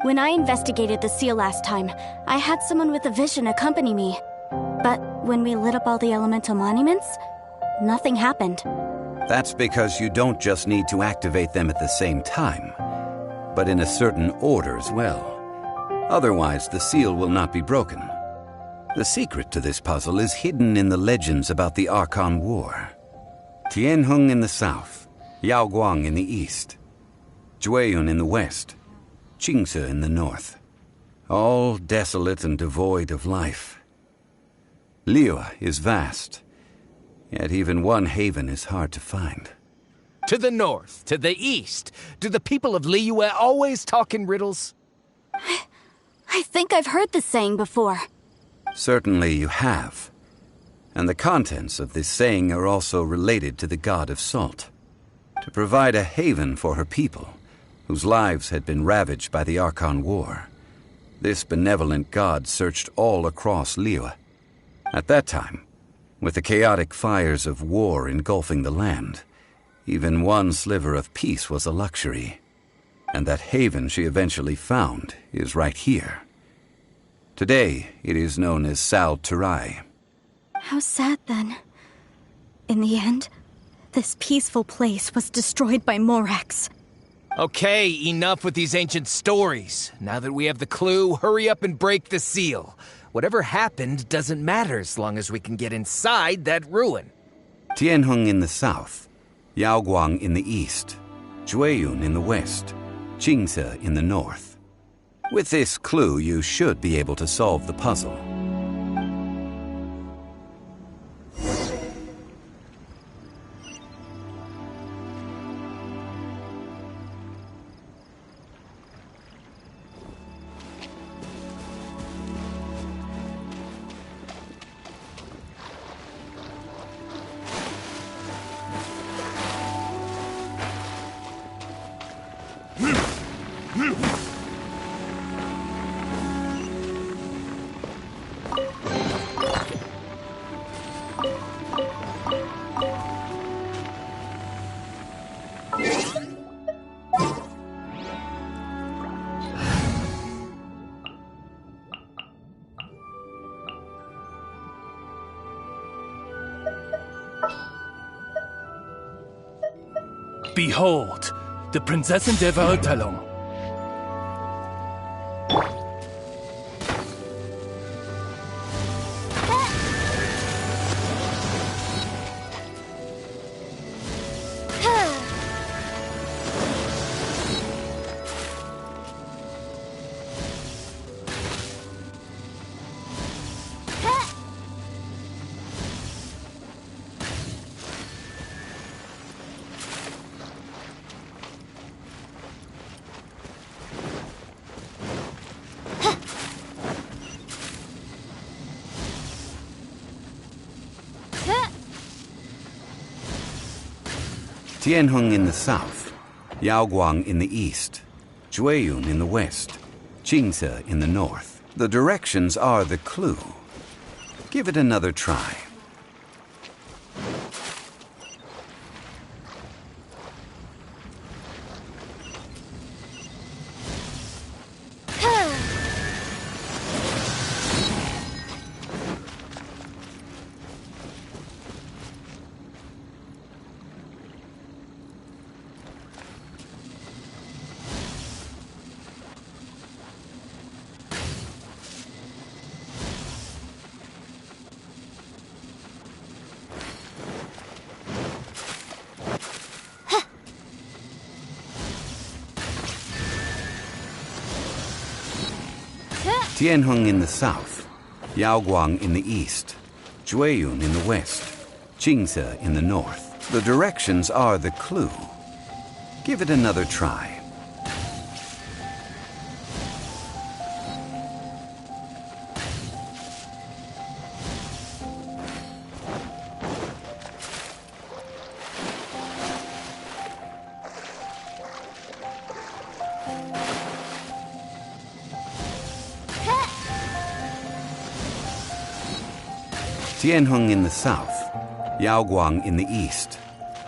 When I investigated the seal last time, I had someone with a vision accompany me. But when we lit up all the elemental monuments, nothing happened. That's because you don't just need to activate them at the same time, but in a certain order as well. Otherwise, the seal will not be broken. The secret to this puzzle is hidden in the legends about the Archon War. Tianheng in the south, Yaoguang in the east, Jueyun in the west, Qingce in the north. All desolate and devoid of life. Liyue is vast, yet even one haven is hard to find. To the north, to the east. Do the people of Liyue always talk in riddles? I think I've heard this saying before. Certainly you have. And the contents of this saying are also related to the god of salt. To provide a haven for her people, whose lives had been ravaged by the Archon War, this benevolent god searched all across Liyue. At that time, with the chaotic fires of war engulfing the land, even one sliver of peace was a luxury. And that haven she eventually found is right here. Today, it is known as Sal Turai. How sad then. In the end, this peaceful place was destroyed by Morax. Okay, enough with these ancient stories. Now that we have the clue, hurry up and break the seal. Whatever happened doesn't matter as long as we can get inside that ruin. Tianheng in the south, Yaoguang in the east, Jueyun in the west, Qingce in the north. With this clue, you should be able to solve the puzzle. Behold, the Prinzessin der Verurteilung. Tianheng in the south, Yaoguang in the east, Jueyun in the west, Jingze in the north. The directions are the clue. Give it another try. Tianheng in the south, Yaoguang in the east, Jueyun in the west, Jingze in the north. The directions are the clue. Give it another try. Tianheng in the south, Yaoguang in the east,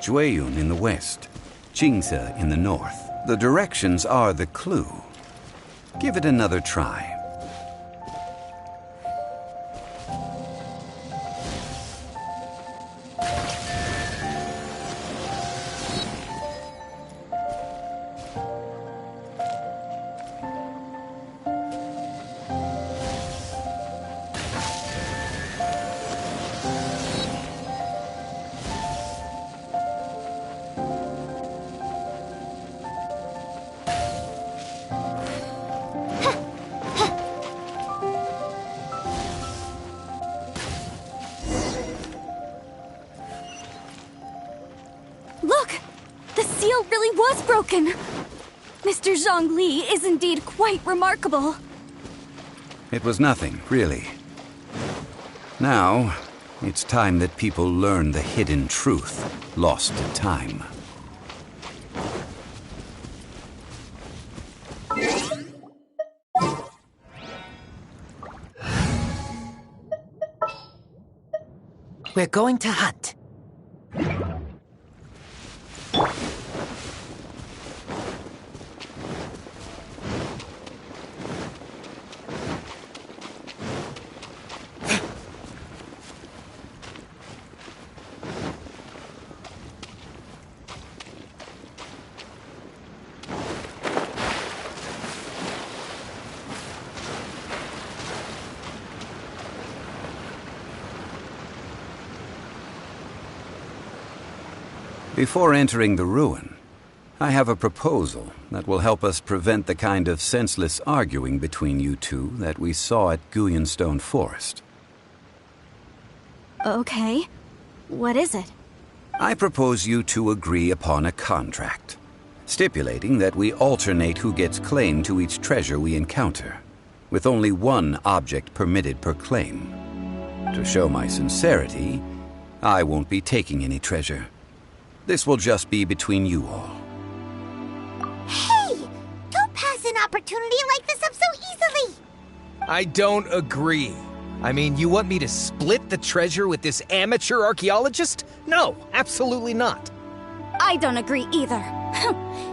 Jueyun in the west, Jingze in the north. The directions are the clue. Give it another try. Broken. Mr. Zhongli is indeed quite remarkable. It was nothing, really. Now, it's time that people learn the hidden truth lost to time. We're going to hunt. Before entering the ruin, I have a proposal that will help us prevent the kind of senseless arguing between you two that we saw at Guyanstone Forest. Okay. What is it? I propose you two agree upon a contract, stipulating that we alternate who gets claim to each treasure we encounter, with only one object permitted per claim. To show my sincerity, I won't be taking any treasure. This will just be between you all. Hey! Don't pass an opportunity like this up so easily! I don't agree. I mean, you want me to split the treasure with this amateur archaeologist? No, absolutely not. I don't agree either.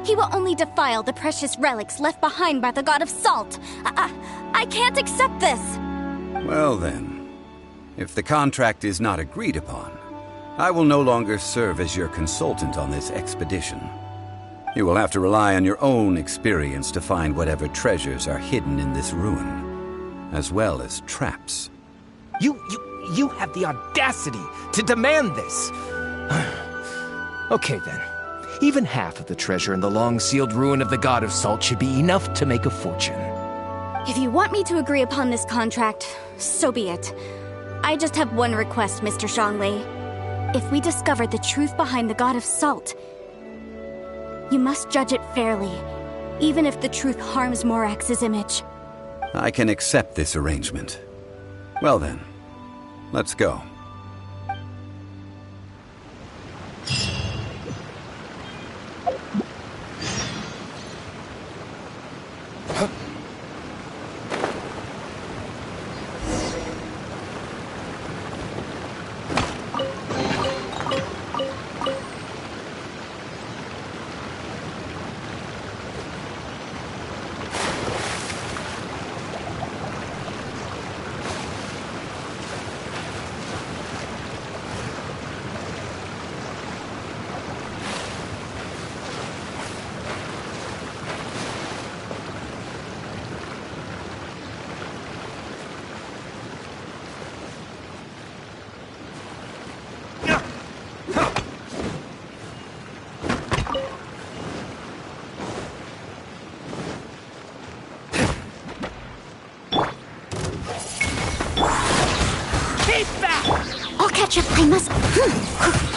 He will only defile the precious relics left behind by the god of salt. I can't accept this. Well then, if the contract is not agreed upon, I will no longer serve as your consultant on this expedition. You will have to rely on your own experience to find whatever treasures are hidden in this ruin, as well as traps. You have the audacity to demand this! Okay then. Even half of the treasure in the long-sealed ruin of the God of Salt should be enough to make a fortune. If you want me to agree upon this contract, so be it. I just have one request, Mr. Zhongli. If we discover the truth behind the God of Salt, you must judge it fairly, even if the truth harms Morax's image. I can accept this arrangement. Well then, let's go. I'll catch up. I must.